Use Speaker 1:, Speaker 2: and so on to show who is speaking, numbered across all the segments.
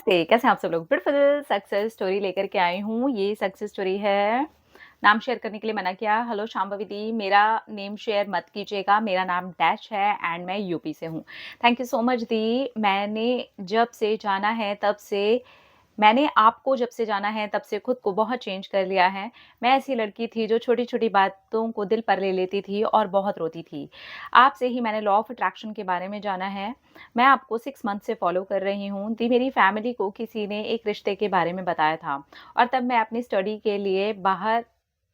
Speaker 1: नमस्ते, कैसे हैं आप सब लोग? ब्यूटीफुल सक्सेस स्टोरी लेकर के आई हूँ। ये सक्सेस स्टोरी है, नाम शेयर करने के लिए मना किया। हेलो शांभवी दी, मेरा नेम शेयर मत कीजिएगा। मेरा नाम डैश है एंड मैं यूपी से हूँ। थैंक यू सो मच दी। जब से जाना है तब से मैंने आपको जब से जाना है तब से खुद को बहुत चेंज कर लिया है। मैं ऐसी लड़की थी जो छोटी-छोटी बातों को दिल पर ले लेती थी और बहुत रोती थी। आपसे ही मैंने लॉ ऑफ अट्रैक्शन के बारे में जाना है। मैं आपको 6 मंथ से फॉलो कर रही हूँ। दी मेरी फैमिली को किसी ने एक रिश्ते के बारे में बताया था और तब मैं अपनी स्टडी के लिए बाहर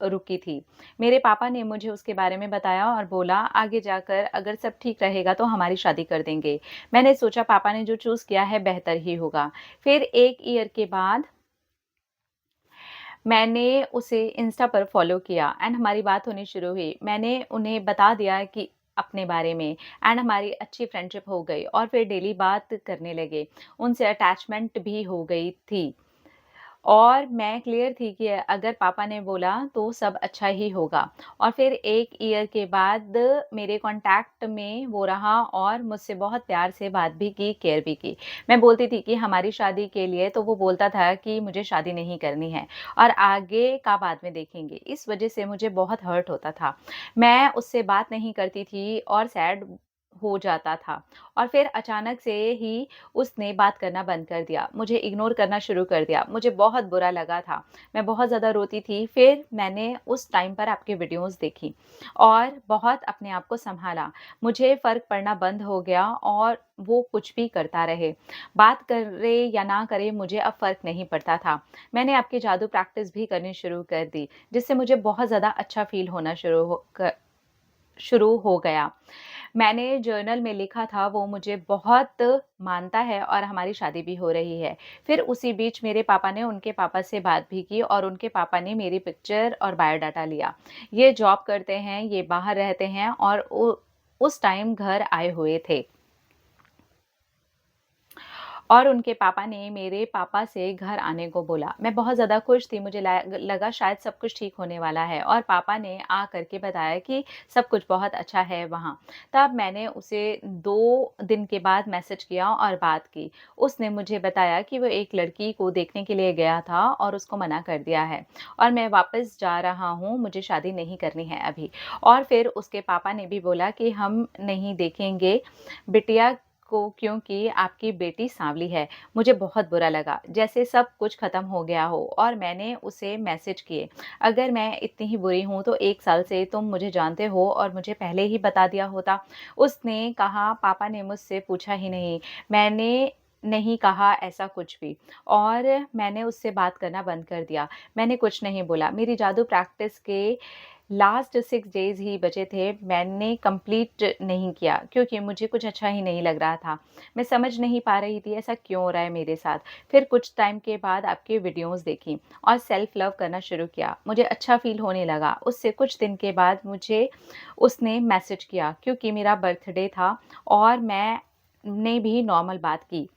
Speaker 1: रुकी थी। मेरे पापा ने मुझे उसके बारे में बताया और बोला आगे जाकर अगर सब ठीक रहेगा तो हमारी शादी कर देंगे। मैंने सोचा पापा ने जो चूज़ किया है बेहतर ही होगा। फिर 1 ईयर के बाद मैंने उसे इंस्टा पर फ़ॉलो किया एंड हमारी बात होनी शुरू हुई। मैंने उन्हें बता दिया कि अपने बारे में एंड हमारी अच्छी फ्रेंडशिप हो गई और फिर डेली बात करने लगे। उनसे अटैचमेंट भी हो गई थी। और मैं क्लियर थी कि अगर पापा ने बोला तो सब अच्छा ही होगा और फिर 1 ईयर के बाद मेरे कॉन्टैक्ट में वो रहा और मुझसे बहुत प्यार से बात भी की, केयर भी की। मैं बोलती थी कि हमारी शादी के लिए तो वो बोलता था कि मुझे शादी नहीं करनी है और आगे का बाद में देखेंगे। इस वज़ह से मुझे बहुत हर्ट होता था। मैं उससे बात नहीं करती थी और सैड हो जाता था और फिर अचानक से ही उसने बात करना बंद कर दिया, मुझे इग्नोर करना शुरू कर दिया। मुझे बहुत बुरा लगा था, मैं बहुत ज़्यादा रोती थी। फिर मैंने उस टाइम पर आपकी वीडियोज़ देखी और बहुत अपने आप को सँभाला। मुझे फ़र्क पड़ना बंद हो गया और वो कुछ भी करता रहे। बात करे या ना करे मुझे अब फ़र्क नहीं पड़ता था। मैंने आपकी जादू प्रैक्टिस भी करनी शुरू कर दी, जिससे मुझे बहुत ज़्यादा अच्छा फ़ील होना शुरू हो गया। मैंने जर्नल में लिखा था वो मुझे बहुत मानता है और हमारी शादी भी हो रही है। फिर उसी बीच मेरे पापा ने उनके पापा से बात भी की और उनके पापा ने मेरी पिक्चर और बायोडाटा लिया। ये जॉब करते हैं, ये बाहर रहते हैं और उस टाइम घर आए हुए थे। और उनके पापा ने मेरे पापा से घर आने को बोला। मैं बहुत ज़्यादा खुश थी, मुझे लगा शायद सब कुछ ठीक होने वाला है और पापा ने आ कर के बताया कि सब कुछ बहुत अच्छा है वहाँ। तब मैंने उसे 2 दिन के बाद मैसेज किया और बात की। उसने मुझे बताया कि वो एक लड़की को देखने के लिए गया था और उसको मना कर दिया है और मैं वापस जा रहा हूँ, मुझे शादी नहीं करनी है अभी। और फिर उसके पापा ने भी बोला कि हम नहीं देखेंगे बिटिया को क्योंकि आपकी बेटी सांवली है। मुझे बहुत बुरा लगा, जैसे सब कुछ ख़त्म हो गया हो और मैंने उसे मैसेज किए, अगर मैं इतनी ही बुरी हूँ तो 1 साल से तुम मुझे जानते हो और मुझे पहले ही बता दिया होता। उसने कहा पापा ने मुझसे पूछा ही नहीं। मैंने नहीं कहा ऐसा कुछ भी और मैंने उससे बात करना बंद कर दिया। मैंने कुछ नहीं बोला। मेरी जादू प्रैक्टिस के लास्ट 6 डेज़ ही बचे थे, मैंने कंप्लीट नहीं किया क्योंकि मुझे कुछ अच्छा ही नहीं लग रहा था। मैं समझ नहीं पा रही थी ऐसा क्यों हो रहा है मेरे साथ। फिर कुछ टाइम के बाद आपकी वीडियोज़ देखी और सेल्फ लव करना शुरू किया। मुझे अच्छा फ़ील होने लगा। उससे कुछ दिन के बाद मुझे उसने मैसेज किया क्योंकि मेरा बर्थडे था और मैंने भी नॉर्मल बात की।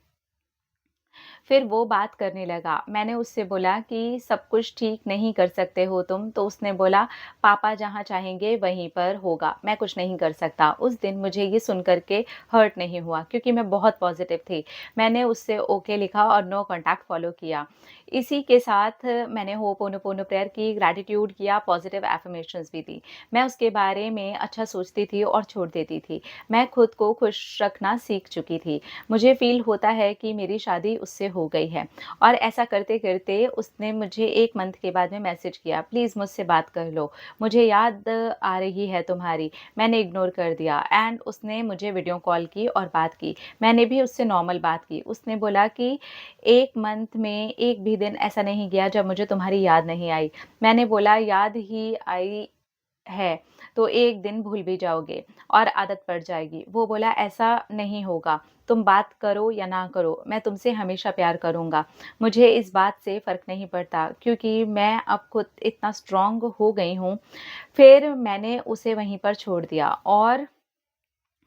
Speaker 1: फिर वो बात करने लगा। मैंने उससे बोला कि सब कुछ ठीक नहीं कर सकते हो तुम, तो उसने बोला पापा जहाँ चाहेंगे वहीं पर होगा, मैं कुछ नहीं कर सकता। उस दिन मुझे ये सुन कर के हर्ट नहीं हुआ क्योंकि मैं बहुत पॉज़िटिव थी। मैंने उससे ओके लिखा और नो कॉन्टैक्ट फ़ॉलो किया। इसी के साथ मैंने होपोनोपोनो प्रेयर की, ग्रैटिट्यूड किया, पॉज़िटिव अफ़र्मेशंस भी दी। मैं उसके बारे में अच्छा सोचती थी और छोड़ देती थी। मैं खुद को खुश रखना सीख चुकी थी। मुझे फ़ील होता है कि मेरी शादी उससे हो गई है और ऐसा करते-करते उसने मुझे 1 मंथ के बाद में मैसेज किया, प्लीज़ मुझसे बात कर लो, मुझे याद आ रही है तुम्हारी। मैंने इग्नोर कर दिया एंड उसने मुझे वीडियो कॉल की और बात की। मैंने भी उससे नॉर्मल बात की। उसने बोला कि 1 मंथ में 1 भी दिन ऐसा नहीं गया जब मुझे तुम्हारी याद नहीं आई। मैंने बोला याद ही आई है, तो एक दिन भूल भी जाओगे और आदत पड़ जाएगी। वो बोला ऐसा नहीं होगा, तुम बात करो या ना करो, मैं तुमसे हमेशा प्यार करूँगा। मुझे इस बात से फ़र्क नहीं पड़ता क्योंकि मैं अब खुद इतना स्ट्रॉन्ग हो गई हूँ। फिर मैंने उसे वहीं पर छोड़ दिया और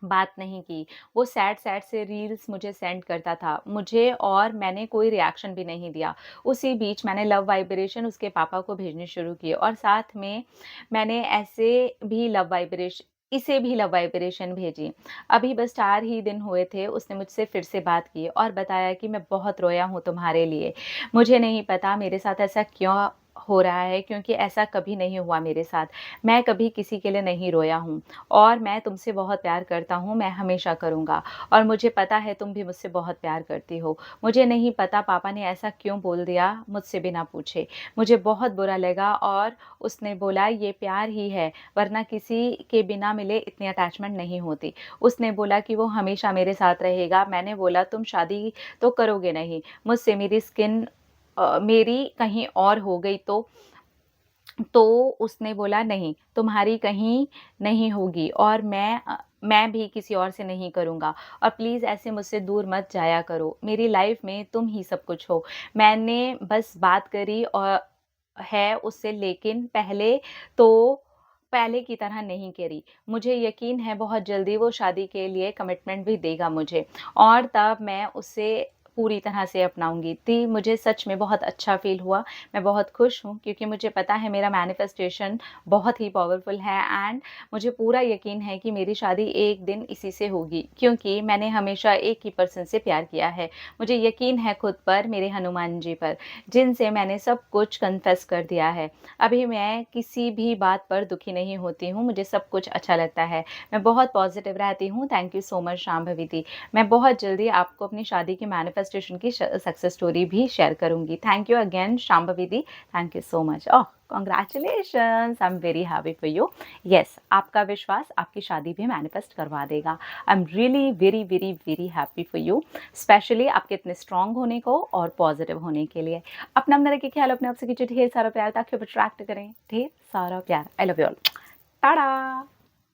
Speaker 1: बात नहीं की। वो सैड-सैड से रील्स मुझे सेंड करता था मुझे और मैंने कोई रिएक्शन भी नहीं दिया। उसी बीच मैंने लव वाइब्रेशन उसके पापा को भेजने शुरू किए और साथ में मैंने ऐसे भी लव इसे भी लव वाइब्रेशन भेजी। अभी बस 4 ही दिन हुए थे, उसने मुझसे फिर से बात की और बताया कि मैं बहुत रोया हूँ तुम्हारे लिए। मुझे नहीं पता मेरे साथ ऐसा क्यों हो रहा है, क्योंकि ऐसा कभी नहीं हुआ मेरे साथ। मैं कभी किसी के लिए नहीं रोया हूँ और मैं तुमसे बहुत प्यार करता हूँ, मैं हमेशा करूँगा और मुझे पता है तुम भी मुझसे बहुत प्यार करती हो। मुझे नहीं पता पापा ने ऐसा क्यों बोल दिया मुझसे बिना पूछे। मुझे बहुत बुरा लगा और उसने बोला ये प्यार ही है, वरना किसी के बिना मिले इतनी अटैचमेंट नहीं होती। उसने बोला कि वो हमेशा मेरे साथ रहेगा। मैंने बोला तुम शादी तो करोगे नहीं, मुझसे मेरी स्किन मेरी कहीं और हो गई तो उसने बोला नहीं, तुम्हारी कहीं नहीं होगी और मैं भी किसी और से नहीं करूँगा और प्लीज़ ऐसे मुझसे दूर मत जाया करो। मेरी लाइफ़ में तुम ही सब कुछ हो। मैंने बस बात करी और है उससे, लेकिन तो पहले की तरह नहीं करी। मुझे यकीन है बहुत जल्दी वो शादी के लिए कमिटमेंट भी देगा मुझे और तब मैं उसे पूरी तरह से अपनाऊँगी। मुझे सच में बहुत अच्छा फ़ील हुआ। मैं बहुत खुश हूँ क्योंकि मुझे पता है मेरा मैनिफेस्टेशन बहुत ही पावरफुल है एंड मुझे पूरा यकीन है कि मेरी शादी एक दिन इसी से होगी, क्योंकि मैंने हमेशा एक ही पर्सन से प्यार किया है। मुझे यकीन है खुद पर, मेरे हनुमान जी पर, जिनसे मैंने सब कुछ कन्फेस कर दिया है। अभी मैं किसी भी बात पर दुखी नहीं होती हूँ, मुझे सब कुछ अच्छा लगता है। मैं बहुत पॉज़िटिव रहती हूँ। Thank you so much Shambhavi दी। मैं बहुत जल्दी आपको अपनी शादी की मैनिफेस्टेशन की सक्सेस स्टोरी भी शेयर करूँगी। थैंक यू अगेन शांभवी दी। Thank you so much. Oh! Congratulations, I am very happy for you. Yes, आपका विश्वास आपकी शादी भी मैनिफेस्ट करवा देगा। I am really very, very, very happy for you, especially आपके इतने स्ट्रॉन्ग होने को और पॉज़िटिव होने के लिए। अपना मन में रखिए ख्याल, अपने आप से कीजिए ढेर सारा प्यार ताकि आप अट्रैक्ट करें ढेर सारा प्यार। I love you all. Tata.